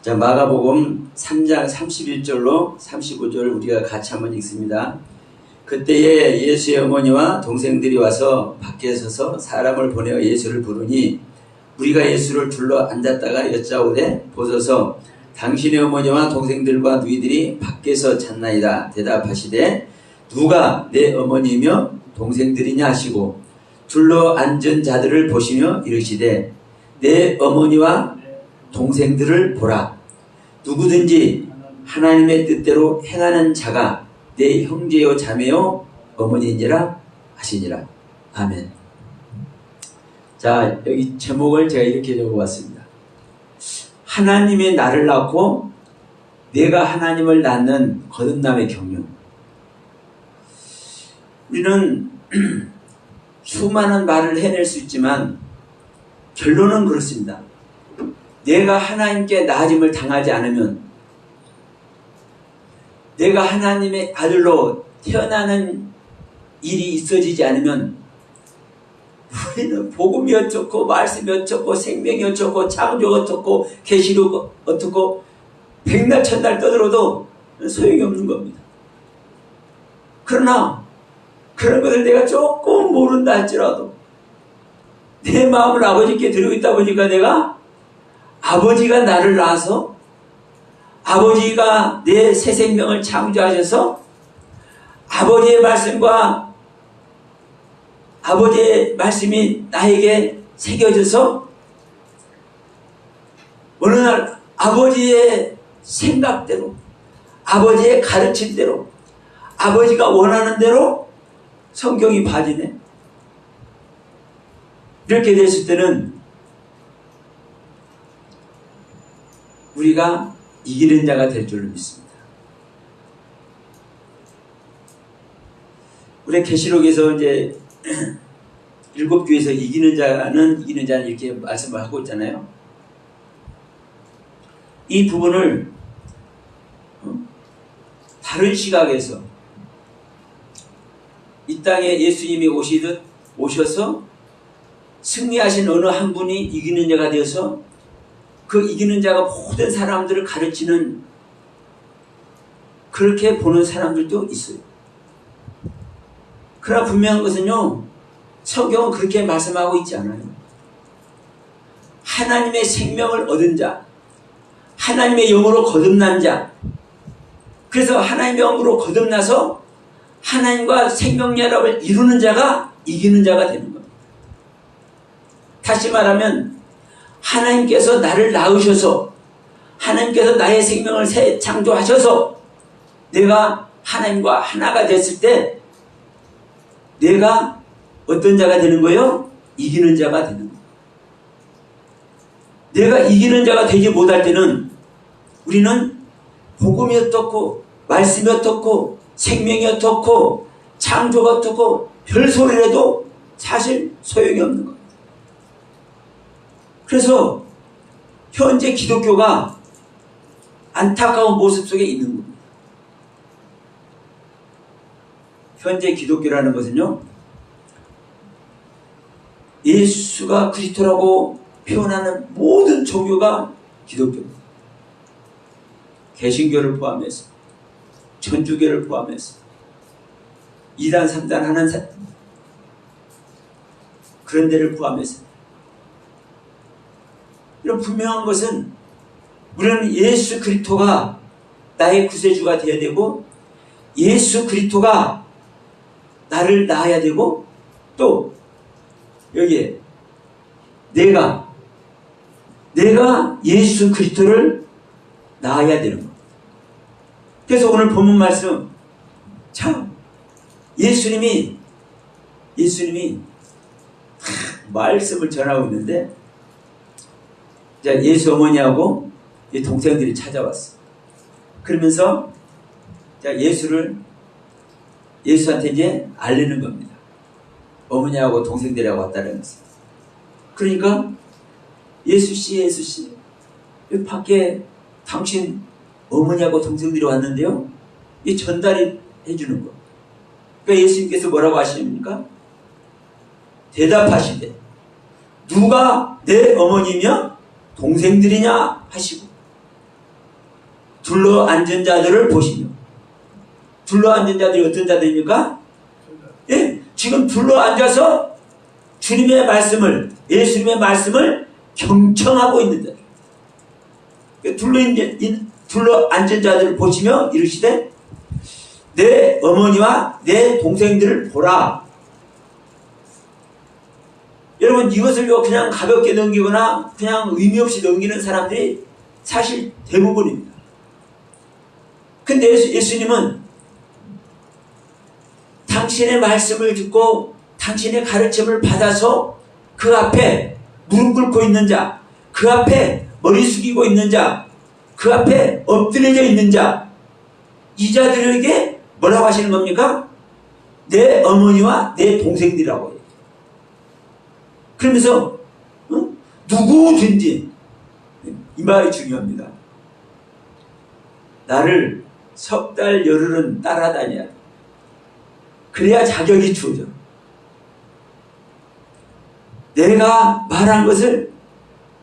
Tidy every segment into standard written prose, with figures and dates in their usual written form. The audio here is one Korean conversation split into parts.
자, 마가복음 3장 31절로 35절 우리가 같이 한번 읽습니다. 그때에 예수의 어머니와 동생들이 와서 밖에 서서 사람을 보내어 예수를 부르니 우리가 예수를 둘러 앉았다가 여짜오되 보소서 당신의 어머니와 동생들과 누이들이 밖에서 찾나이다. 대답하시되 누가 내 어머니며 동생들이냐 하시고 둘러 앉은 자들을 보시며 이르시되 내 어머니와 동생들을 보라. 누구든지 하나님의 뜻대로 행하는 자가 내 형제요 자매요 어머니니라 하시니라. 아멘. 자, 여기 제목을 제가 이렇게 적어봤습니다. 하나님이 나를 낳고 내가 하나님을 낳는 거듭남의 경륜. 우리는 수많은 말을 해낼 수 있지만 결론은 그렇습니다. 내가 하나님께 낳아짐을 당하지 않으면, 내가 하나님의 아들로 태어나는 일이 있어지지 않으면 우리는 복음이 어떻고 말씀이 어떻고 생명이 어떻고 창조가 어떻고 계시록 어떻고 백날 천날 떠들어도 소용이 없는 겁니다. 그러나 그런 것을 내가 조금 모른다 할지라도 내 마음을 아버지께 드리고 있다 보니까 내가 아버지가 나를 낳아서 아버지가 내 새 생명을 창조하셔서 아버지의 말씀과 아버지의 말씀이 나에게 새겨져서 어느 날 아버지의 생각대로 아버지의 가르침대로 아버지가 원하는 대로 성경이 봐지네. 이렇게 됐을 때는 우리가 이기는 자가 될 줄로 믿습니다. 우리 계시록에서 이제 7교회에서 이기는 자는 이렇게 말씀을 하고 있잖아요. 이 부분을 다른 시각에서 이 땅에 예수님이 오셔서 승리하신 어느 한 분이 이기는 자가 되어서 그 이기는 자가 모든 사람들을 가르치는, 그렇게 보는 사람들도 있어요. 그러나 분명한 것은요, 성경은 그렇게 말씀하고 있지 않아요. 하나님의 생명을 얻은 자, 하나님의 영으로 거듭난 자, 그래서 하나님의 영으로 거듭나서 하나님과 생명연합을 이루는 자가 이기는 자가 되는 겁니다. 다시 말하면 하나님께서 나를 낳으셔서 하나님께서 나의 생명을 새 창조하셔서 내가 하나님과 하나가 됐을 때 내가 어떤 자가 되는 거예요? 이기는 자가 되는 거예요. 내가 이기는 자가 되지 못할 때는 우리는 복음이 어떻고 말씀이 어떻고 생명이 어떻고 창조가 어떻고 별소리를 해도 사실 소용이 없는 거예요. 그래서 현재 기독교가 안타까운 모습 속에 있는 겁니다. 현재 기독교라는 것은요, 예수가 그리스도라고 표현하는 모든 종교가 기독교입니다. 개신교를 포함해서, 천주교를 포함해서 2단, 3단 하는 그런 데를 포함해서. 이런 분명한 것은 우리는 예수 그리스도가 나의 구세주가 되어야 되고 예수 그리스도가 나를 낳아야 되고 또 여기에 내가 예수 그리스도를 낳아야 되는 것. 그래서 오늘 본문 말씀, 참 예수님이 말씀을 전하고 있는데, 자, 예수 어머니하고 이 동생들이 찾아왔어. 그러면서 자, 예수한테 이제 알리는 겁니다. 어머니하고 동생들하고 왔다는 것을. 그러니까 예수씨 여기 밖에 당신 어머니하고 동생들이 왔는데요, 이 전달이 해주는 거. 그러니까 예수님께서 뭐라고 하십니까? 대답하시되 누가 내 어머니며 동생들이냐 하시고, 둘러 앉은 자들을 보시며. 둘러 앉은 자들이 어떤 자들입니까? 예, 지금 둘러 앉아서 주님의 말씀을, 예수님의 말씀을 경청하고 있는 자들. 둘러 앉은 자들을 보시며 이르시되 내 어머니와 내 동생들을 보라. 여러분, 이것을 그냥 가볍게 넘기거나 그냥 의미 없이 넘기는 사람들이 사실 대부분입니다. 근데 예수님은 당신의 말씀을 듣고 당신의 가르침을 받아서 그 앞에 무릎 꿇고 있는 자, 그 앞에 머리 숙이고 있는 자, 그 앞에 엎드려져 있는 자, 이 자들에게 뭐라고 하시는 겁니까? 내 어머니와 내 동생들이라고 해요. 그러면서 누구든지, 이 말이 중요합니다. 나를 석 달 열흘은 따라다녀야 돼. 그래야 자격이 주어져. 내가 말한 것을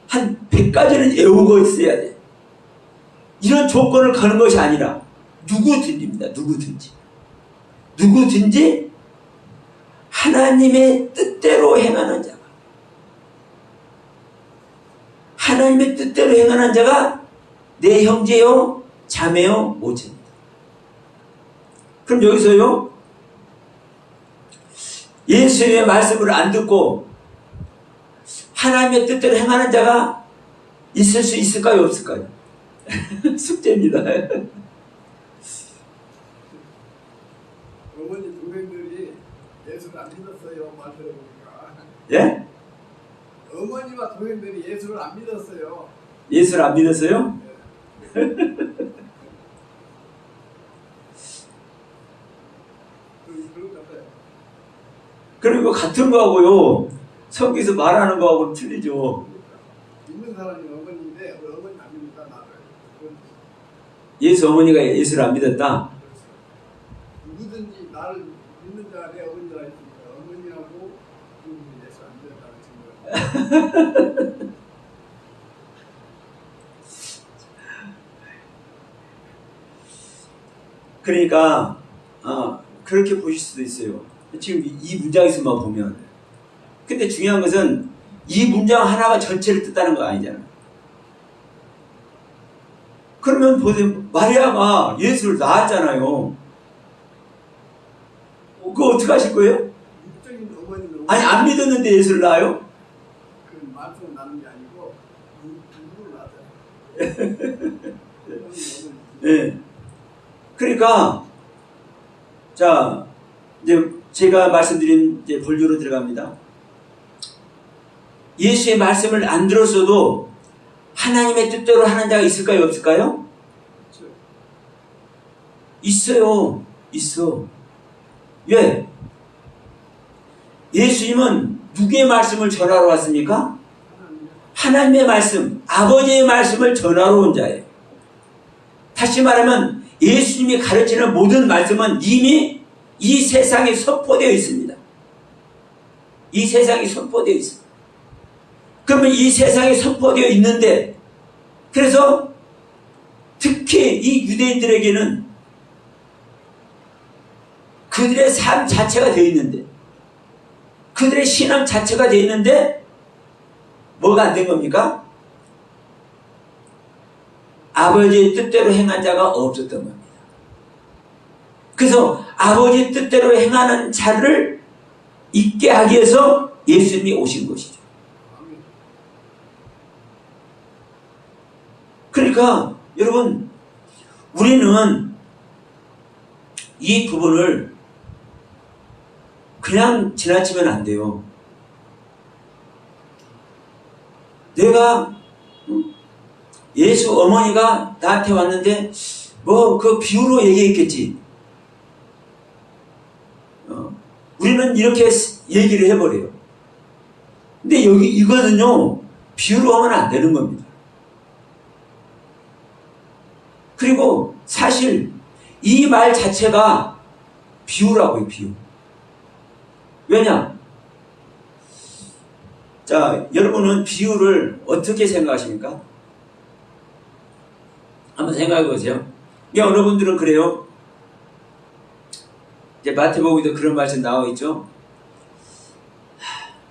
한 100가지는 외우고 있어야 돼. 이런 조건을 거는 것이 아니라 누구든지입니다. 누구든지 하나님의 뜻대로 행하는 자가, 하나님의 뜻대로 행하는 자가 내 형제요 자매요 모체입니다. 그럼 여기서요, 예수님의 말씀을 안 듣고 하나님의 뜻대로 행하는 자가 있을 수 있을까요, 없을까요? 숙제입니다. 어머니 동생들이 예수를 안 믿었어요. 말 들어보니까. 예? 어머니와 동생들이 예수를 안 믿었어요. 예수를 안 믿었어요? 네. 그런 것 같아요. 그리고 같은 거하고요, 성경에서 말하는 거하고는 틀리죠. 믿는 사람이 어머니인데 어머니 안 믿는다 나를. 예수 어머니가 예수를 안 믿었다. 누구든지 나를 믿는 자가 내 어머니라 했으니까 어머니하고 누구든지 예수 안 믿었다는 증거예요. 그러니까 그렇게 보실 수도 있어요. 지금 이 문장에서만 보면. 근데 중요한 것은 이 문장 하나가 전체를 뜻하는 거 아니잖아요. 그러면 보세요. 마리아가 예수를 낳았잖아요. 그거 어떻게 하실 거예요? 육적인 어머니는 아니, 안 믿었는데 예수를 낳아요? 그 말씀을 나는 게 아니고 누구를 낳아요. 네. 그러니까 자, 이제 제가 말씀드린 이제 본류로 들어갑니다. 예수의 말씀을 안 들었어도 하나님의 뜻대로 하는 자가 있을까요, 없을까요? 있어요. 있어. 왜? 예수님은 누구의 말씀을 전하러 왔습니까? 하나님의 말씀, 아버지의 말씀을 전하러 온 자예요. 다시 말하면 예수님이 가르치는 모든 말씀은 이미 이 세상에 선포되어 있습니다. 이 세상에 선포되어 있습니다. 그러면 이 세상에 선포되어 있는데, 그래서 특히 이 유대인들에게는 그들의 삶 자체가 되어 있는데, 그들의 신앙 자체가 되어 있는데 뭐가 안 된 겁니까? 아버지의 뜻대로 행한 자가 없었던 겁니다. 그래서 아버지의 뜻대로 행하는 자를 있게 하기 위해서 예수님이 오신 것이죠. 그러니까 여러분, 우리는 이 부분을 그냥 지나치면 안 돼요. 내가 예수 어머니가 나한테 왔는데 뭐 그 비유로 얘기했겠지. 우리는 이렇게 얘기를 해버려요. 근데 여기 이거는요, 비유로 하면 안 되는 겁니다. 그리고 사실 이 말 자체가 비유라고요, 비유. 왜냐? 자, 여러분은 비유를 어떻게 생각하십니까? 한번 생각해 보세요. 어느 분들은 그래요. 이제 마태복음에도 그런 말씀 나와 있죠.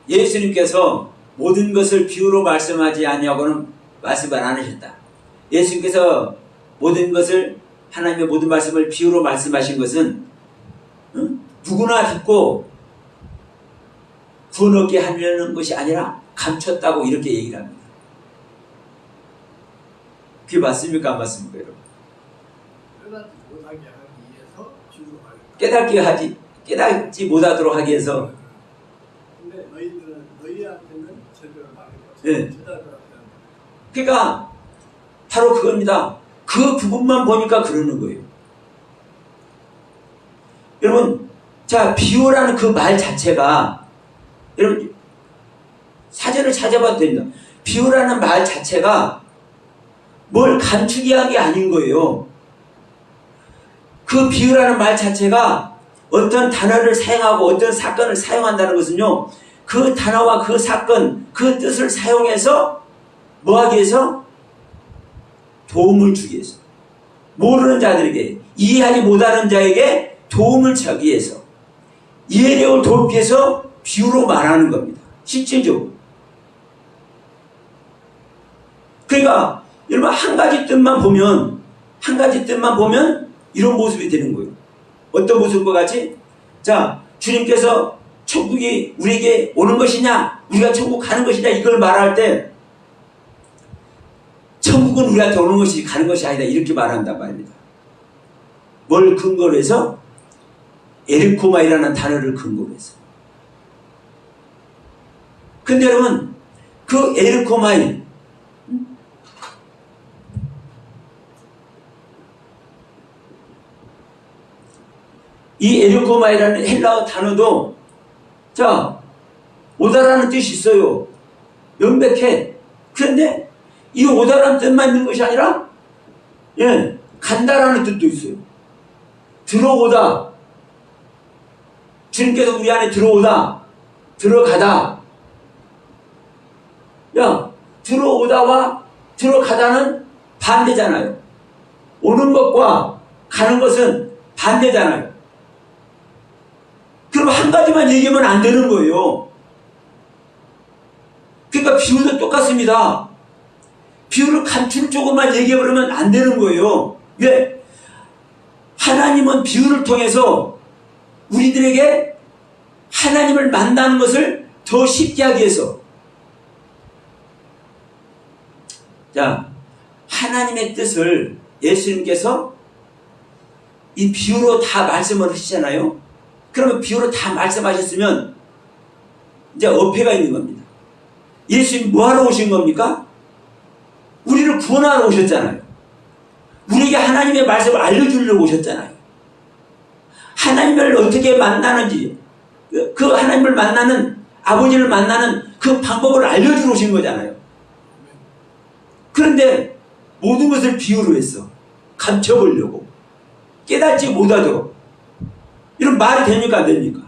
예수님께서 모든 것을 비유로 말씀하지 아니하고는 말씀을 안 하셨다. 예수님께서 모든 것을, 하나님의 모든 말씀을 비유로 말씀하신 것은 누구나 듣고 구원 얻게 하려는 것이 아니라 감췄다고 이렇게 얘기를 합니다. 그게 맞습니까? 안 맞습니까? 여러분? 깨닫지 못하게 하기 위해서 비유로 말했다. 깨닫지 못하도록 하기 위해서. 근데 너희한테는 제대로 말했고 네. 제자들한테는 그러니까 바로 그겁니다. 그 부분만 보니까 그러는 거예요. 여러분, 자, 비유라는 그 말 자체가, 여러분 사전을 찾아봐도 됩니다. 비유라는 말 자체가 뭘 감추기 하는 게 아닌 거예요. 그 비유라는 말 자체가 어떤 단어를 사용하고 어떤 사건을 사용한다는 것은요, 그 단어와 그 사건, 그 뜻을 사용해서 뭐 하기 위해서? 도움을 주기 위해서. 모르는 자들에게, 이해하지 못하는 자에게 도움을 주기 위해서, 이해력을 돕기 위해서 비유로 말하는 겁니다. 실질적으로. 그러니까 여러분, 한 가지 뜻만 보면 이런 모습이 되는 거예요. 어떤 모습과 같이? 자, 주님께서 천국이 우리에게 오는 것이냐, 우리가 천국 가는 것이냐, 이걸 말할 때 천국은 우리한테 오는 것이 가는 것이 아니다, 이렇게 말한단 말입니다. 뭘 근거로 해서? 에르코마이라는 단어를 근거로 해서. 근데 여러분, 그 에르코마이, 이 에르코마이라는 헬라어 단어도, 자, 오다라는 뜻이 있어요. 명백해. 그런데 이 오다라는 뜻만 있는 것이 아니라, 간다라는 뜻도 있어요. 들어오다. 주님께서 우리 안에 들어오다. 들어가다. 들어오다와 들어가다는 반대잖아요. 오는 것과 가는 것은 반대잖아요. 그럼 한 가지만 얘기하면 안 되는 거예요. 그러니까 비유도 똑같습니다. 비유를 감출 쪽으로만 얘기해버리면 안 되는 거예요. 왜? 하나님은 비유를 통해서 우리들에게 하나님을 만나는 것을 더 쉽게 하기 위해서, 자, 하나님의 뜻을 예수님께서 이 비유로 다 말씀을 하시잖아요. 그러면 비유로 다 말씀하셨으면 이제 어폐가 있는 겁니다. 예수님 뭐하러 오신 겁니까? 우리를 구원하러 오셨잖아요. 우리에게 하나님의 말씀을 알려주려고 오셨잖아요. 하나님을 어떻게 만나는지, 그 하나님을 만나는, 아버지를 만나는 그 방법을 알려주러 오신 거잖아요. 그런데 모든 것을 비유로 했어. 감춰보려고. 깨닫지 못하도록. 이런 말이 됩니까? 안 됩니까?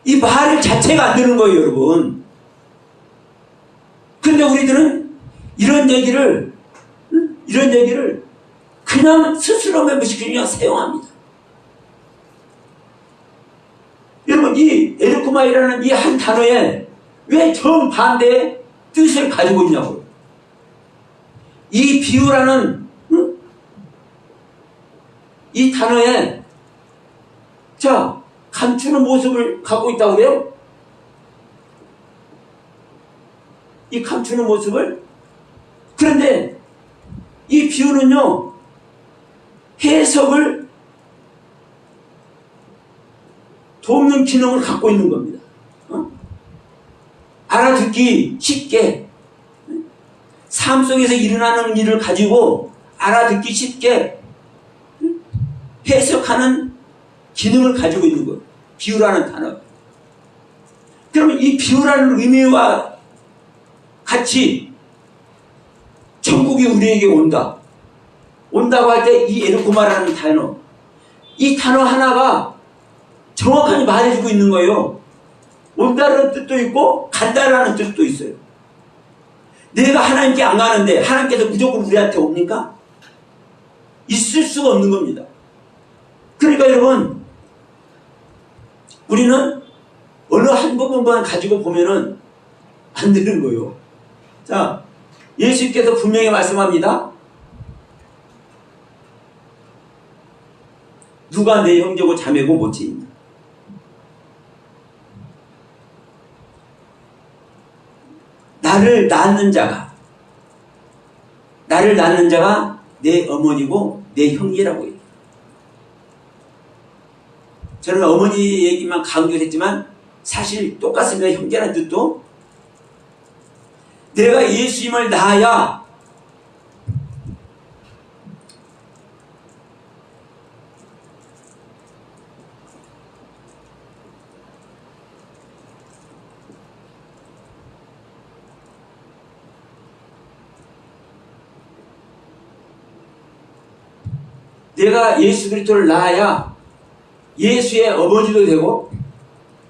이 말 자체가 안 되는 거예요, 여러분. 근데 우리들은 이런 얘기를 그냥 스스로의 무식 그냥 사용합니다. 여러분, 이 에르코마이라는 이 한 단어에 왜 정반대의 뜻을 가지고 있냐고요. 이 비유라는 이 단어에, 자, 감추는 모습을 갖고 있다고 그래요? 이 감추는 모습을? 그런데 이 비유는요, 해석을 돕는 기능을 갖고 있는 겁니다. 알아듣기 쉽게, 삶 속에서 일어나는 일을 가지고 알아듣기 쉽게 해석하는 기능을 가지고 있는 거예요. 비유라는 단어. 그러면 이 비유라는 의미와 같이 천국이 우리에게 온다고 할 때 이 에르코마라는 단어, 이 단어 하나가 정확하게 말해주고 있는 거예요. 온다라는 뜻도 있고 간다라는 뜻도 있어요. 내가 하나님께 안 가는데 하나님께서 무조건 우리한테 옵니까? 있을 수가 없는 겁니다. 그러니까 여러분, 우리는 어느 한 부분만 가지고 보면은 안 되는 거예요. 자, 예수님께서 분명히 말씀합니다. 누가 내 형제고 자매고 못지인가? 나를 낳는 자가 내 어머니고 내 형제라고 해요. 저는 어머니 얘기만 강조를 했지만 사실 똑같습니다. 형제라는 뜻도. 내가 예수님을 낳아야 내가 예수 그리스도를 낳아야 예수의 어머니도 되고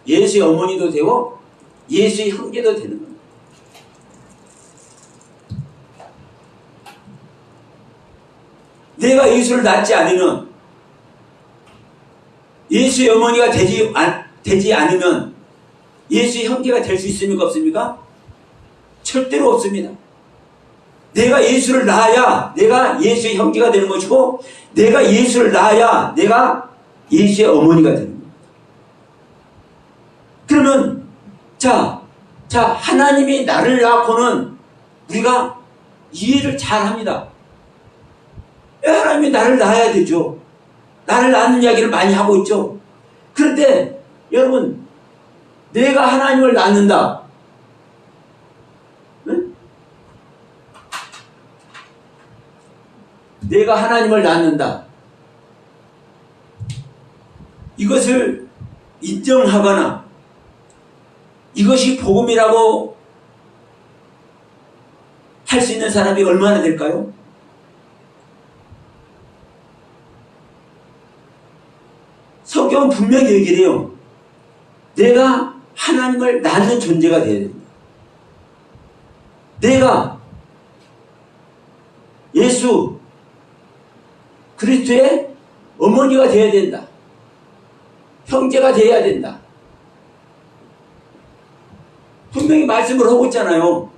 예수의 어머니도 되고 예수의 형제도 되는 겁니다. 내가 예수를 낳지 않으면 예수의 어머니가 되지 않으면 예수의 형제가 될 수 있습니까? 없습니까? 절대로 없습니다. 내가 예수를 낳아야 내가 예수의 형제가 되는 것이고 내가 예수를 낳아야 내가 예수의 어머니가 되는 겁니다. 그러면 자 하나님이 나를 낳고는 우리가 이해를 잘 합니다. 하나님이 나를 낳아야 되죠. 나를 낳는 이야기를 많이 하고 있죠. 그런데 여러분, 내가 하나님을 낳는다. 응? 내가 하나님을 낳는다. 이것을 인정하거나 이것이 복음이라고 할 수 있는 사람이 얼마나 될까요? 성경은 분명히 얘기를 해요. 내가 하나님을 낳는 존재가 되어야 된다. 내가 예수 그리스도의 어머니가 되어야 된다. 형제가 되어야 된다. 분명히 말씀을 하고 있잖아요.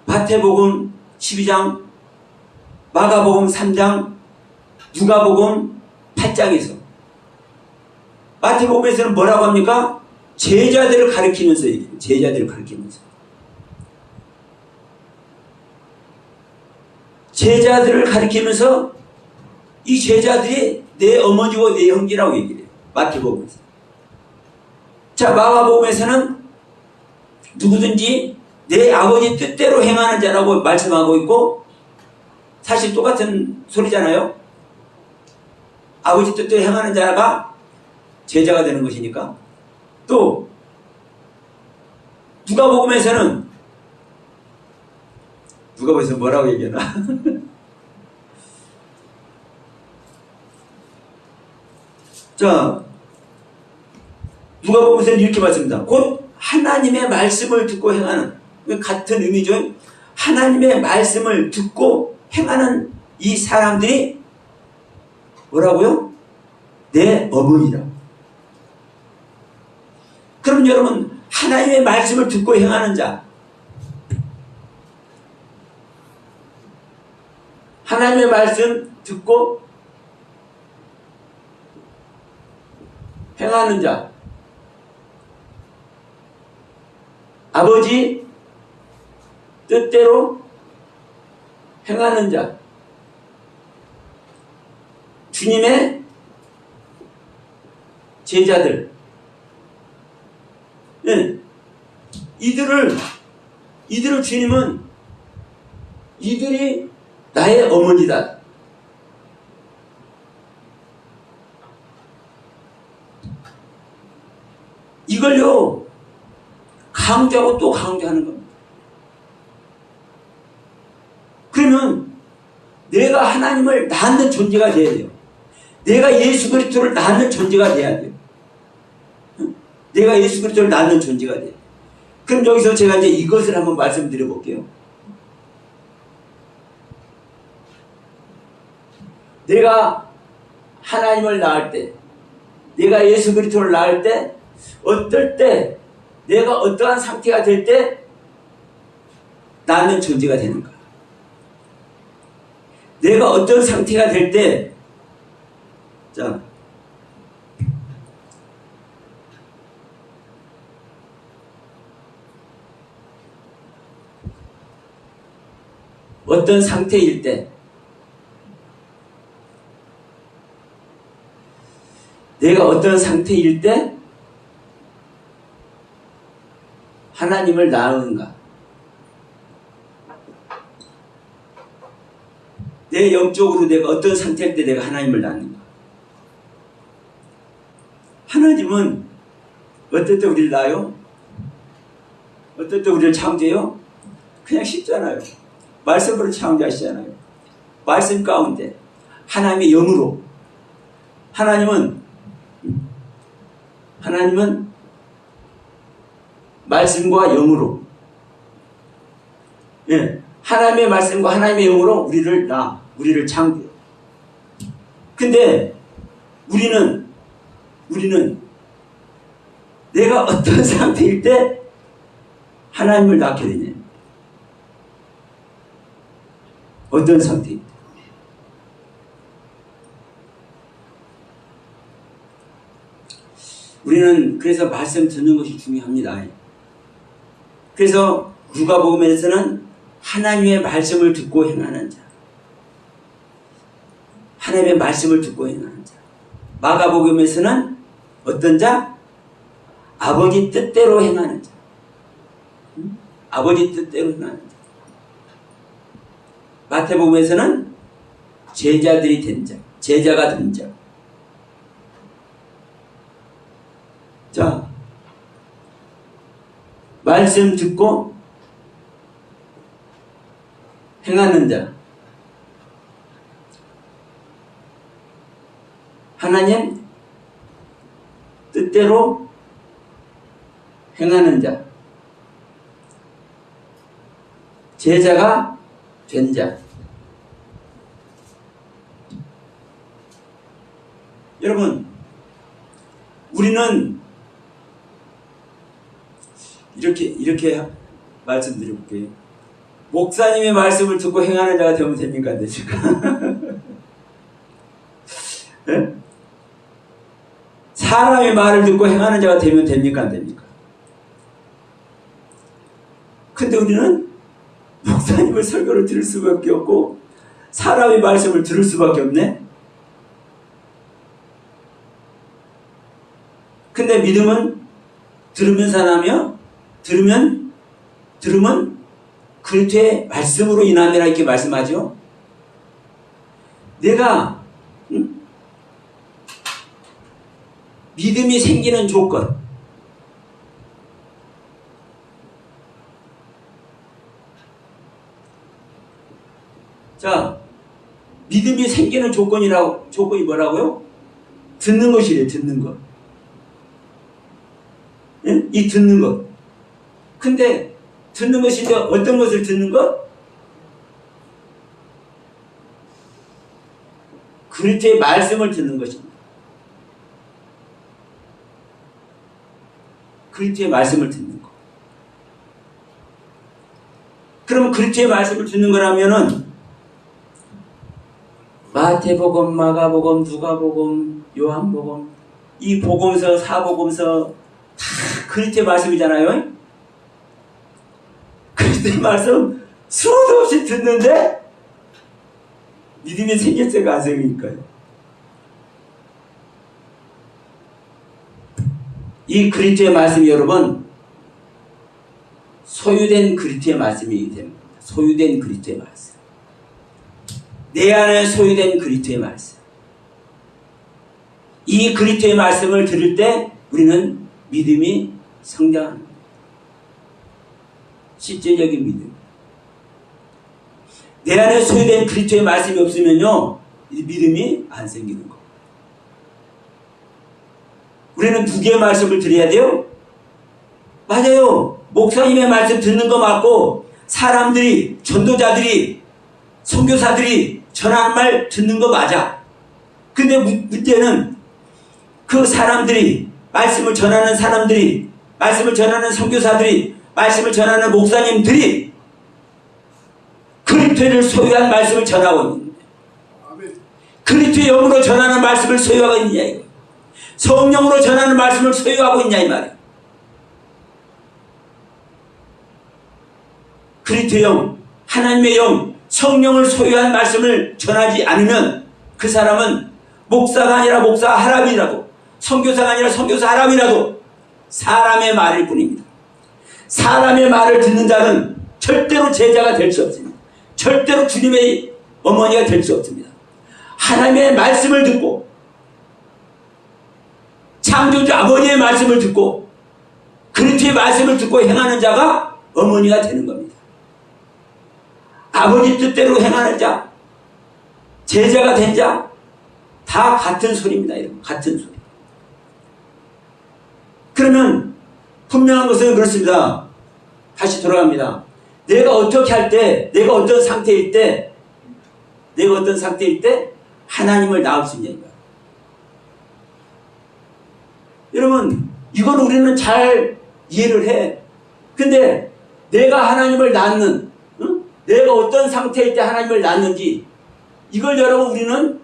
마태복음 12장, 마가복음 3장, 누가복음 8장에서 마태복음에서는 뭐라고 합니까? 제자들을 가리키면서 얘기해요. 제자들을 가리키면서. 제자들을 가리키면서 이 제자들이 내 어머니고 내 형제라고 얘기해요. 마태복음에서. 자, 마가복음에서는 누구든지 내 아버지 뜻대로 행하는 자라고 말씀하고 있고 사실 똑같은 소리잖아요. 아버지 뜻대로 행하는 자가 제자가 되는 것이니까. 또 누가복음에서는 뭐라고 얘기하나? 자, 누가복음에서는 이렇게 말씀합니다. 곧 하나님의 말씀을 듣고 행하는, 같은 의미죠. 하나님의 말씀을 듣고 행하는 이 사람들이 뭐라고요? 내 어머니라. 그럼 여러분, 하나님의 말씀을 듣고 행하는 자, 하나님의 말씀 듣고 행하는 자, 아버지 뜻대로 행하는 자, 주님의 제자들, 네. 이들을 주님은 이들이 나의 어머니다. 이걸요 강조하고 또 강조하는 겁니다. 그러면 내가 하나님을 낳는 존재가 돼야 돼요. 내가 예수 그리스도를 낳는 존재가 돼야 돼요. 내가 예수 그리스도를 낳는 존재가 돼요. 그럼 여기서 제가 이제 이것을 한번 말씀드려 볼게요. 내가 하나님을 낳을 때, 내가 예수 그리스도를 낳을 때, 어떨 때, 내가 어떠한 상태가 될 때 낳는 존재가 되는가? 내가 어떤 상태가 될 때, 자, 어떤 상태일 때, 내가 어떤 상태일 때 하나님을 낳는가? 내 영적으로 내가 어떤 상태일 때 내가 하나님을 낳는가? 하나님은 어떨 때 우리를 낳아요? 어떨 때 우리를 창조해요? 그냥 쉽잖아요. 말씀으로 창조하시잖아요. 말씀 가운데 하나님의 영으로 하나님은 말씀과 영으로, 예, 하나님의 말씀과 하나님의 영으로 우리를 창조해요. 근데 우리는 내가 어떤 상태일 때 하나님을 낳게 되냐? 어떤 상태일 때? 우리는 그래서 말씀 듣는 것이 중요합니다. 그래서 누가복음에서는 하나님의 말씀을 듣고 행하는 자, 하나님의 말씀을 듣고 행하는 자. 마가복음에서는 어떤 자? 아버지 뜻대로 행하는 자. 아버지 뜻대로 행하는 자. 마태복음에서는 제자들이 된 자, 제자가 된 자. 자, 말씀 듣고 행하는 자, 하나님 뜻대로 행하는 자, 제자가 된 자. 여러분, 우리는 이렇게 말씀드려볼게요. 목사님의 말씀을 듣고 행하는 자가 되면 됩니까? 안 됩니까? 네? 사람의 말을 듣고 행하는 자가 되면 됩니까? 안 됩니까? 근데 우리는 목사님의 설교를 들을 수밖에 없고 사람의 말씀을 들을 수밖에 없네? 근데 믿음은 들으면서 하며 들으면 그리스도의 말씀으로 인함이라 이렇게 말씀하죠. 내가 믿음이 생기는 조건, 자, 믿음이 생기는 조건이 뭐라고요? 듣는 것이래요. 듣는 것. 예? 이 듣는 것. 근데 듣는 것인데 어떤 것을 듣는 것? 그리스도의 말씀을 듣는 것입니다. 그리스도의 말씀을 듣는 것. 그러면 그리스도의 말씀을 듣는 거라면은 마태복음, 마가복음, 누가복음, 요한복음, 이 복음서, 사복음서 다 그리스도의 말씀이잖아요. 그리스도의 말씀 수도 없이 듣는데 믿음이 생겼을까 안 생길까요? 이 그리스도의 말씀이 여러분 소유된 그리스도의 말씀이 됩니다. 소유된 그리스도의 말씀. 내 안에 소유된 그리스도의 말씀. 이 그리스도의 말씀을 들을 때 우리는 믿음이 성장합니다. 실제적인 믿음. 내 안에 소유된 그리스도의 말씀이 없으면요, 믿음이 안 생기는 거예요. 우리는 두 개의 말씀을 드려야 돼요? 맞아요. 목사님의 말씀 듣는 거 맞고 사람들이, 전도자들이, 선교사들이 전하는 말 듣는 거 맞아. 근데 문제는 그 사람들이, 말씀을 전하는 사람들이, 말씀을 전하는 선교사들이, 말씀을 전하는 목사님들이 그리스도를 소유한 말씀을 전하고 있는 거예요. 아멘. 그리스도의 영으로 전하는 말씀을 소유하고 있느냐 이거. 성령으로 전하는 말씀을 소유하고 있냐 이 말이에요. 그리스도의 영, 하나님의 영, 성령을 소유한 말씀을 전하지 않으면 그 사람은 목사가 아니라 목사 하람이라도, 선교사가 아니라 선교사 하람이라도 사람의 말일 뿐입니다. 사람의 말을 듣는 자는 절대로 제자가 될 수 없습니다. 절대로 주님의 어머니가 될 수 없습니다. 하나님의 말씀을 듣고 창조주 아버지의 말씀을 듣고 그리스도의 말씀을 듣고 행하는 자가 어머니가 되는 겁니다. 아버지 뜻대로 행하는 자, 제자가 된 자, 다 같은 소리입니다. 여러분. 같은 소리. 그러면 분명한 것은 그렇습니다. 다시 돌아갑니다. 내가 어떻게 할 때, 내가 어떤 상태일 때 하나님을 낳을 수 있냐 이거야. 여러분, 이건 우리는 잘 이해를 해. 근데 내가 하나님을 낳는, 내가 어떤 상태일 때 하나님을 낳는지 이걸 여러분 우리는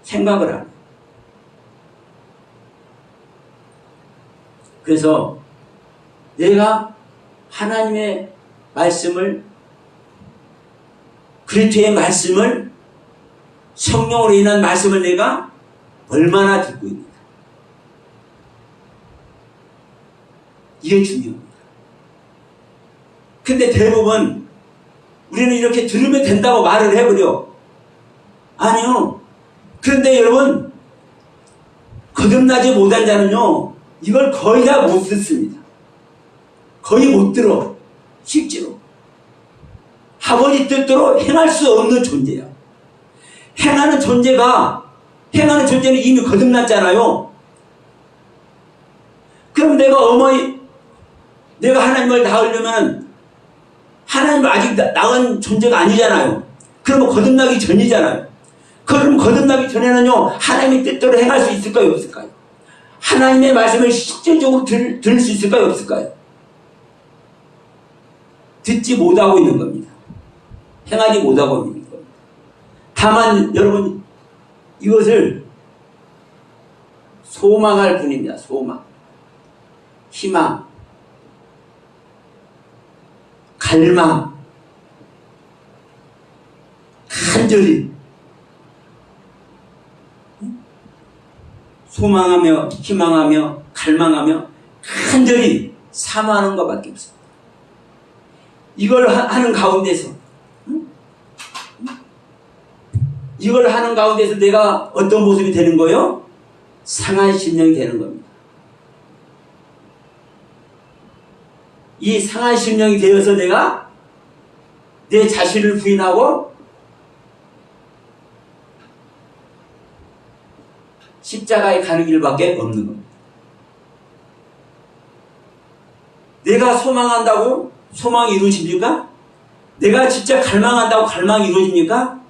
생각을 안 해요. 그래서 내가 하나님의 말씀을, 그리스도의 말씀을, 성령으로 인한 말씀을 내가 얼마나 듣고 있는가. 이게 중요합니다. 근데 대부분 우리는 이렇게 들으면 된다고 말을 해버려. 아니요. 그런데 여러분, 거듭나지 못한 자는요, 이걸 거의 다 못 듣습니다. 거의 못 들어. 실제로. 아버지 뜻대로 행할 수 없는 존재야. 행하는 존재는 이미 거듭났잖아요. 그럼 내가 하나님을 낳으려면 하나님을 아직 낳은 존재가 아니잖아요. 그러면 거듭나기 전이잖아요. 그럼 거듭나기 전에는요, 하나님의 뜻대로 행할 수 있을까요, 없을까요? 하나님의 말씀을 실질적으로 들을 수 있을까요, 없을까요? 듣지 못하고 있는 겁니다. 행하지 못하고 있는 겁니다. 다만 여러분, 이것을 소망할 뿐입니다. 소망, 희망, 갈망, 간절히 소망하며 희망하며 갈망하며 간절히 사모하는 것밖에 없습니다. 이걸 하는 가운데서 내가 어떤 모습이 되는 거예요? 상한 심령이 되는 겁니다. 이 상한 심령이 되어서 내가 내 자신을 부인하고 십자가에 가는 길밖에 없는 겁니다. 내가 소망한다고 소망이 이루어집니까? 내가 진짜 갈망한다고 갈망이 이루어집니까?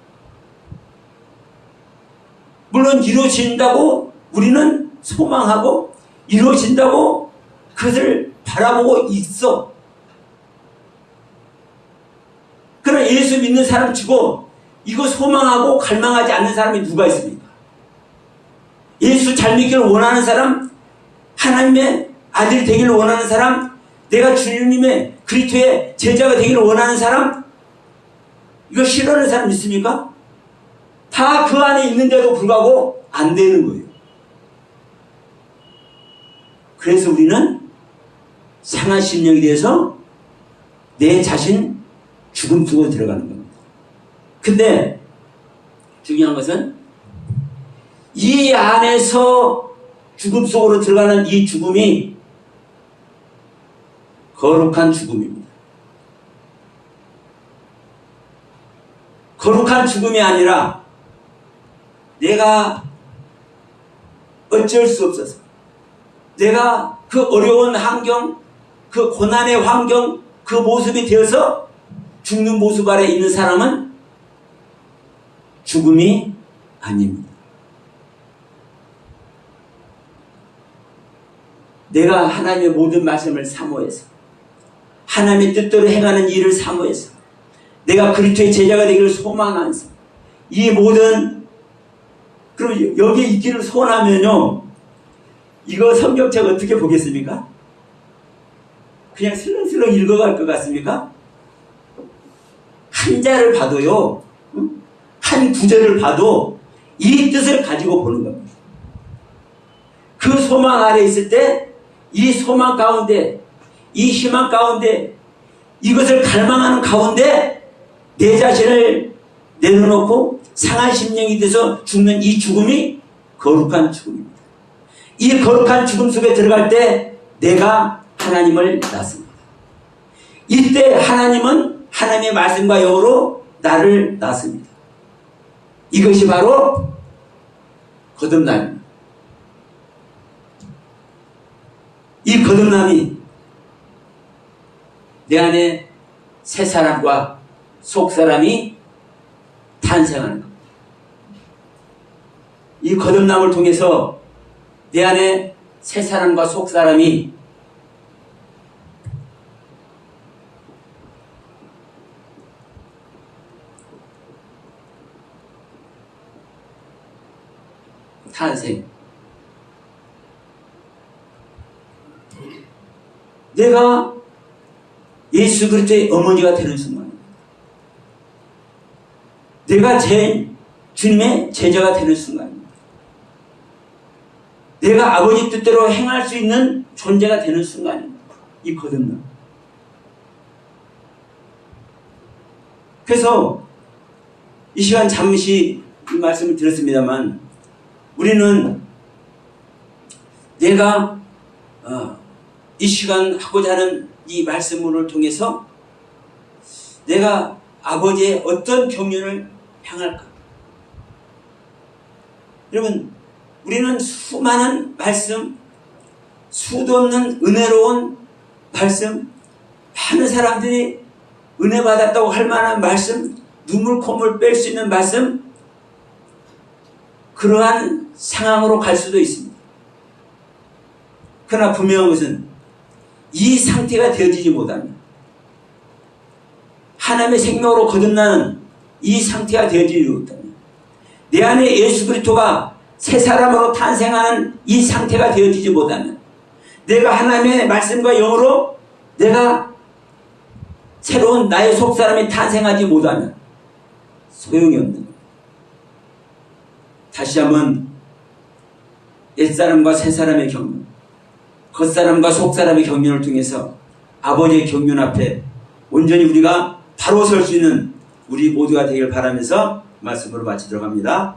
물론 이루어진다고 우리는 소망하고 이루어진다고 그것을 바라보고 있어. 그러나 예수 믿는 사람 치고 이거 소망하고 갈망하지 않는 사람이 누가 있습니까? 예수 잘 믿기를 원하는 사람, 하나님의 아들이 되기를 원하는 사람, 내가 주님의 그리스도의 제자가 되기를 원하는 사람, 이거 싫어하는 사람 있습니까? 다 그 안에 있는데도 불구하고 안 되는 거예요. 그래서 우리는 상한 심령이 돼서 내 자신 죽음 속으로 들어가는 겁니다. 근데 중요한 것은 이 안에서 죽음 속으로 들어가는 이 죽음이 거룩한 죽음입니다. 거룩한 죽음이 아니라 내가 어쩔 수 없어서 내가 그 어려운 환경, 그 고난의 환경, 그 모습이 되어서 죽는 모습 아래 있는 사람은 죽음이 아닙니다. 내가 하나님의 모든 말씀을 사모해서 하나님의 뜻대로 행하는 일을 사모해서 내가 그리스도의 제자가 되기를 소망하면서 이 모든, 그럼 여기에 있기를 소원하면요, 이거 성경책 어떻게 보겠습니까? 그냥 슬렁슬렁 읽어갈 것 같습니까? 한 자를 봐도요, 한 구절을 봐도 이 뜻을 가지고 보는 겁니다. 그 소망 아래 있을 때 이 소망 가운데, 이 희망 가운데, 이것을 갈망하는 가운데 내 자신을 내려놓고 상한 심령이 돼서 죽는 이 죽음이 거룩한 죽음입니다. 이 거룩한 죽음 속에 들어갈 때 내가 하나님을 낳습니다. 이때 하나님은 하나님의 말씀과 영으로 나를 낳습니다. 이것이 바로 거듭남입니다. 이 거듭남이 내 안에 새 사람과 속 사람이 탄생하는 겁니다. 이 거듭남을 통해서 내 안에 새 사람과 속 사람이 탄생. 내가 예수 그리스도의 어머니가 되는 순간, 내가 주님의 제자가 되는 순간입니다. 내가 아버지 뜻대로 행할 수 있는 존재가 되는 순간입니다. 이 거듭남. 그래서 이 시간 잠시 이 말씀을 드렸습니다만, 우리는 내가 이 시간 하고자 하는 이 말씀을 통해서 내가 아버지의 어떤 경륜을 향할까? 여러분, 우리는 수많은 말씀, 수도 없는 은혜로운 말씀, 많은 사람들이 은혜 받았다고 할 만한 말씀, 눈물 콧물 뺄 수 있는 말씀, 그러한 상황으로 갈 수도 있습니다. 그러나 분명한 것은 이 상태가 되어지지 못하면, 하나님의 생명으로 거듭나는 이 상태가 되어지지 못하면, 내 안에 예수 그리스도가 새 사람으로 탄생하는 이 상태가 되어지지 못하면, 내가 하나님의 말씀과 영으로 내가 새로운 나의 속사람이 탄생하지 못하면 소용이 없는 거예요. 다시 한번 옛사람과 새사람의 경륜, 겉사람과 속사람의 경륜을 통해서 아버지의 경륜 앞에 온전히 우리가 바로 설 수 있는 우리 모두가 되길 바라면서 말씀으로 마치도록 합니다.